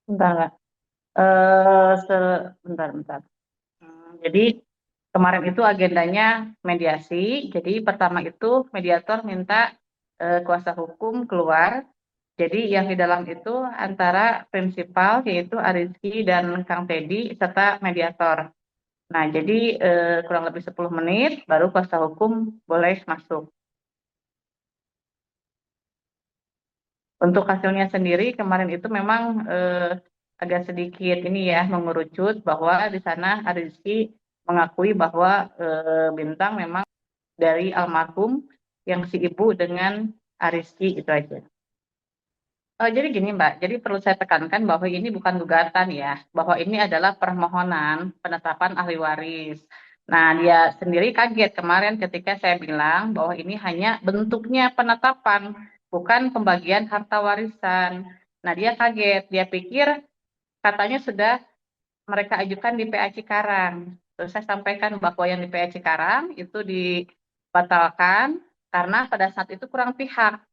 Bentar, Kak. Sebentar, bentar. Jadi kemarin itu agendanya mediasi. Jadi pertama itu mediator minta kuasa hukum keluar. Jadi yang di dalam itu antara prinsipal yaitu Arizky dan Kang Tedi serta mediator. Nah, jadi kurang lebih 10 menit baru kuasa hukum boleh masuk. Untuk hasilnya sendiri kemarin itu memang agak sedikit ini ya mengerucut bahwa di sana Arizky mengakui bahwa Bintang memang dari almarhum yang si ibu dengan Arizky itu aja. Jadi gini Mbak, jadi perlu saya tekankan bahwa ini bukan gugatan ya, bahwa ini adalah permohonan penetapan ahli waris. Nah, dia sendiri kaget kemarin ketika saya bilang bahwa ini hanya bentuknya penetapan, bukan pembagian harta warisan. Nah, dia kaget, dia pikir katanya sudah mereka ajukan di PA Cikarang. Terus saya sampaikan bahwa yang di PA Cikarang itu dibatalkan karena pada saat itu kurang pihak.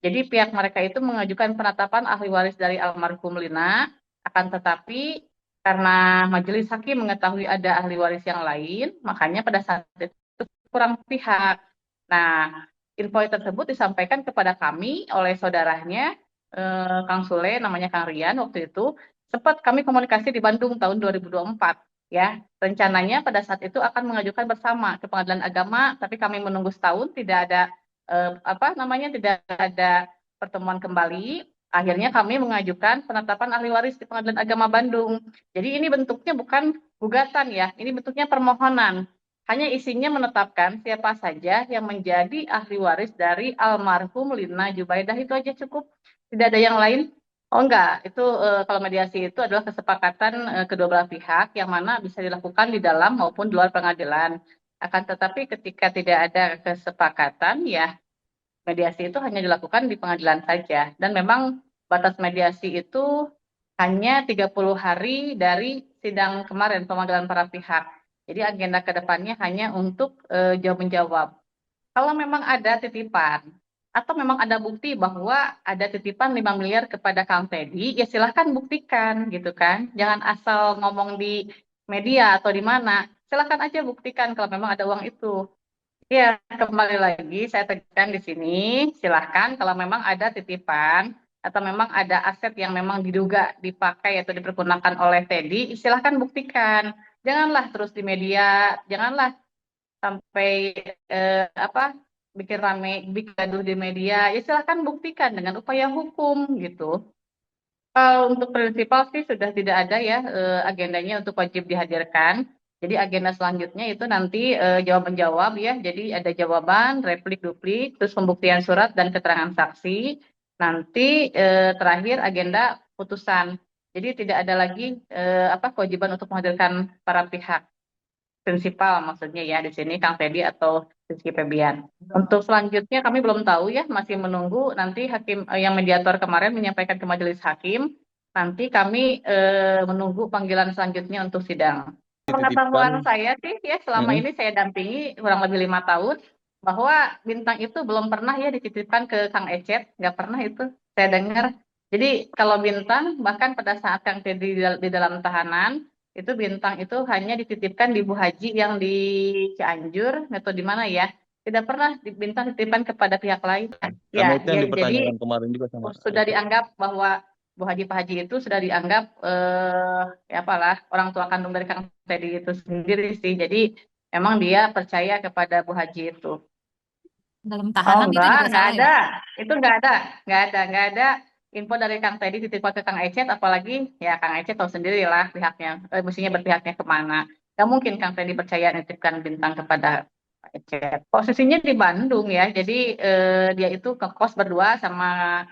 Jadi pihak mereka itu mengajukan penetapan ahli waris dari almarhum Lina, akan tetapi karena majelis hakim mengetahui ada ahli waris yang lain, makanya pada saat itu kurang pihak. Nah, info tersebut disampaikan kepada kami oleh saudaranya, Kang Sule, namanya Kang Rian waktu itu, sempat kami komunikasi di Bandung tahun 2024. Ya, rencananya pada saat itu akan mengajukan bersama ke Pengadilan Agama, tapi kami menunggu setahun tidak ada apa namanya tidak ada pertemuan kembali. Akhirnya kami mengajukan penetapan ahli waris di Pengadilan Agama Bandung. Jadi ini bentuknya bukan gugatan ya, ini bentuknya permohonan. Hanya isinya menetapkan siapa saja yang menjadi ahli waris dari almarhum Lina Jubaidah itu aja cukup. Tidak ada yang lain. Oh enggak, itu kalau mediasi itu adalah kesepakatan kedua belah pihak yang mana bisa dilakukan di dalam maupun di luar pengadilan. Akan tetapi ketika tidak ada kesepakatan, ya mediasi itu hanya dilakukan di pengadilan saja. Dan memang batas mediasi itu hanya 30 hari dari sidang kemarin, pemanggilan para pihak. Jadi agenda ke depannya hanya untuk jawab-menjawab. Kalau memang ada titipan, atau memang ada bukti bahwa ada titipan 5 miliar kepada Kang Teddy, ya silahkan buktikan gitu kan. Jangan asal ngomong di media atau di mana. Silahkan aja buktikan kalau memang ada uang itu. Ya, kembali lagi saya tegaskan di sini, silahkan kalau memang ada titipan atau memang ada aset yang memang diduga dipakai atau dipergunakan oleh Teddy, silahkan buktikan. Janganlah terus di media, janganlah sampai apa bikin rame, bikin gaduh di media. Ya silahkan buktikan dengan upaya hukum gitu. Kalau untuk prinsipal sih sudah tidak ada ya agendanya untuk wajib dihadirkan. Jadi agenda selanjutnya itu nanti jawab menjawab ya. Jadi ada jawaban, replik, duplik, terus pembuktian surat dan keterangan saksi. Nanti terakhir agenda putusan. Jadi tidak ada lagi apa kewajiban untuk menghadirkan para pihak prinsipal maksudnya ya di sini Kang Teddy atau Rizky Febian. Untuk selanjutnya kami belum tahu ya, masih menunggu nanti hakim yang mediator kemarin menyampaikan ke majelis hakim. Nanti kami menunggu panggilan selanjutnya untuk sidang. Dititipkan. Pengetahuan saya sih ya selama Mm-mm. ini saya dampingi kurang lebih 5 tahun bahwa Bintang itu belum pernah ya dititipkan ke Kang Ecet, nggak pernah itu saya dengar. Jadi kalau Bintang bahkan pada saat Kang Teddy di dalam tahanan itu Bintang itu hanya dititipkan di Bu Haji yang di Cianjur atau di mana ya. Tidak pernah Bintang dititipkan kepada pihak lain. Karena Ya, itu yang ya jadi dipertanyakan kemarin juga sama sudah Richard. dianggap bahwa Bu Haji Pak Haji itu sudah dianggap ya apalah orang tua kandung dari Kang Teddy itu sendiri sih. Jadi memang dia percaya kepada Bu Haji itu. Dalam Oh tahanan itu juga enggak salah ya? ada. Itu enggak ada info dari Kang Teddy titip ke Kang Ecet, apalagi ya Kang Ecet tahu sendiri lah pihaknya, mestinya berpihaknya kemana. Gak mungkin Kang Teddy percaya nitipkan Bintang kepada Pak Ecet. Posisinya di Bandung ya, jadi dia itu kos berdua sama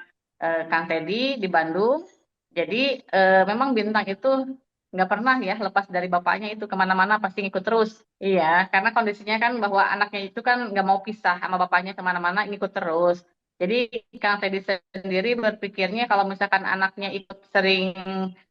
Kang Teddy di Bandung. Jadi memang Bintang itu nggak pernah ya lepas dari bapaknya itu kemana-mana pasti ngikut terus. Iya, karena kondisinya kan bahwa anaknya itu kan nggak mau pisah sama bapaknya kemana-mana ngikut terus. Jadi Kang Teddy sendiri berpikirnya kalau misalkan anaknya ikut sering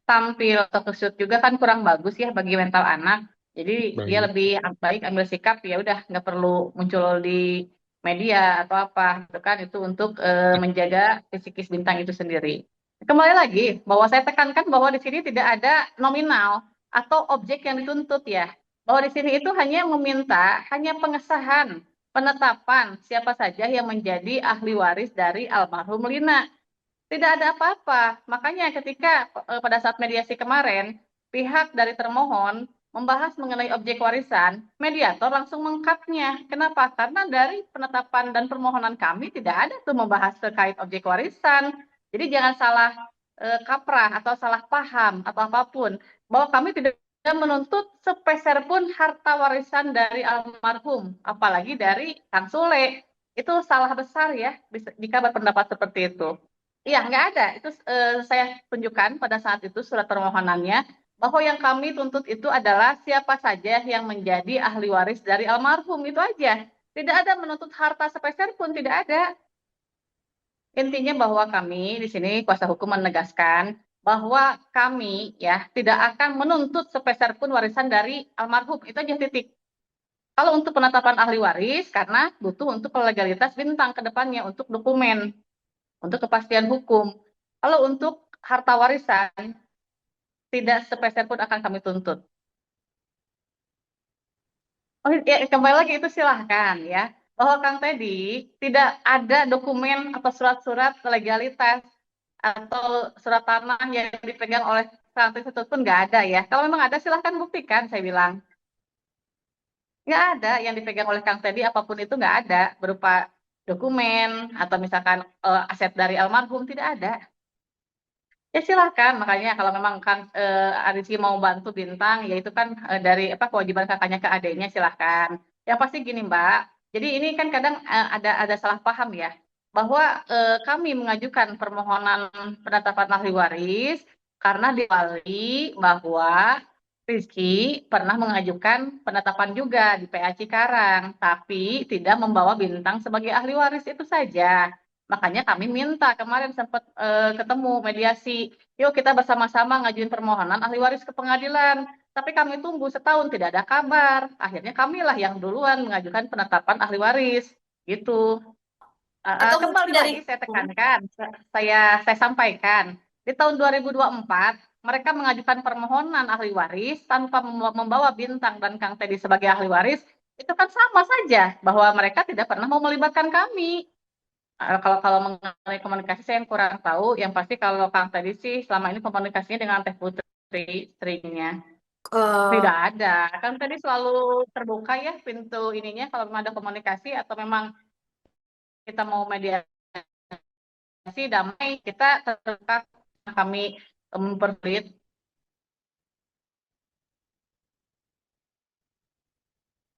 tampil atau ke shoot juga kan kurang bagus ya bagi mental anak. Jadi dia Baik. lebih baik ambil sikap ya udah nggak perlu muncul di media atau apa gitu kan itu untuk menjaga psikis Bintang itu sendiri. Kembali lagi bahwa saya tekankan bahwa di sini tidak ada nominal atau objek yang dituntut ya. Bahwa di sini itu hanya meminta hanya pengesahan penetapan siapa saja yang menjadi ahli waris dari almarhum Lina. Tidak ada apa-apa. Makanya ketika pada saat mediasi kemarin, pihak dari termohon membahas mengenai objek warisan, mediator langsung mengkatnya. Kenapa? Karena dari penetapan dan permohonan kami tidak ada tuh membahas terkait objek warisan. Jadi jangan salah kaprah atau salah paham atau apapun bahwa kami tidak menuntut sepeser pun harta warisan dari almarhum, apalagi dari Kang Sule. Itu salah besar ya jika berpendapat seperti itu. Iya, nggak ada. Itu saya tunjukkan pada saat itu surat permohonannya bahwa yang kami tuntut itu adalah siapa saja yang menjadi ahli waris dari almarhum itu aja. Tidak ada menuntut harta sepeser pun, tidak ada. Intinya bahwa kami di sini kuasa hukum menegaskan bahwa kami ya tidak akan menuntut sepeser pun warisan dari almarhum. Itu aja titik. Kalau untuk penetapan ahli waris karena butuh untuk legalitas bintang ke depannya untuk dokumen, untuk kepastian hukum. Kalau untuk harta warisan tidak sepeser pun akan kami tuntut. Oh ya, kembali lagi itu silahkan ya. Bahwa Kang Teddy tidak ada dokumen atau surat-surat legalitas atau surat tanah yang dipegang oleh Kang Teddy itu pun nggak ada ya. Kalau memang ada silahkan buktikan, saya bilang. Nggak ada yang dipegang oleh Kang Teddy, apapun itu nggak ada. Berupa dokumen atau misalkan aset dari almarhum, tidak ada. Ya silakan, makanya kalau memang Kang Arizky mau bantu Bintang, ya itu kan dari apa kewajiban kakaknya ke adiknya silahkan. Yang pasti gini Mbak, jadi ini kan kadang ada salah paham ya, bahwa kami mengajukan permohonan penetapan ahli waris karena diwali bahwa Rizky pernah mengajukan penetapan juga di PA Cikarang, tapi tidak membawa Bintang sebagai ahli waris itu saja. Makanya kami minta kemarin sempat ketemu mediasi, yuk kita bersama-sama ngajuin permohonan ahli waris ke pengadilan. Tapi kami tunggu setahun tidak ada kabar. Akhirnya kamilah yang duluan mengajukan penetapan ahli waris. Gitu. Atau mungkin Kembali dari lagi saya tekankan, saya sampaikan di tahun 2024 mereka mengajukan permohonan ahli waris tanpa membawa Bintang dan Kang Teddy sebagai ahli waris. Itu kan sama saja bahwa mereka tidak pernah mau melibatkan kami. Kalau kalau mengenai komunikasi saya yang kurang tahu. Yang pasti kalau Kang tadi sih selama ini komunikasinya dengan Teh Putri, istrinya. Tidak ada. Kan tadi selalu terbuka ya pintu ininya kalau memang ada komunikasi atau memang kita mau mediasi damai, kita terbuka kami mempersulit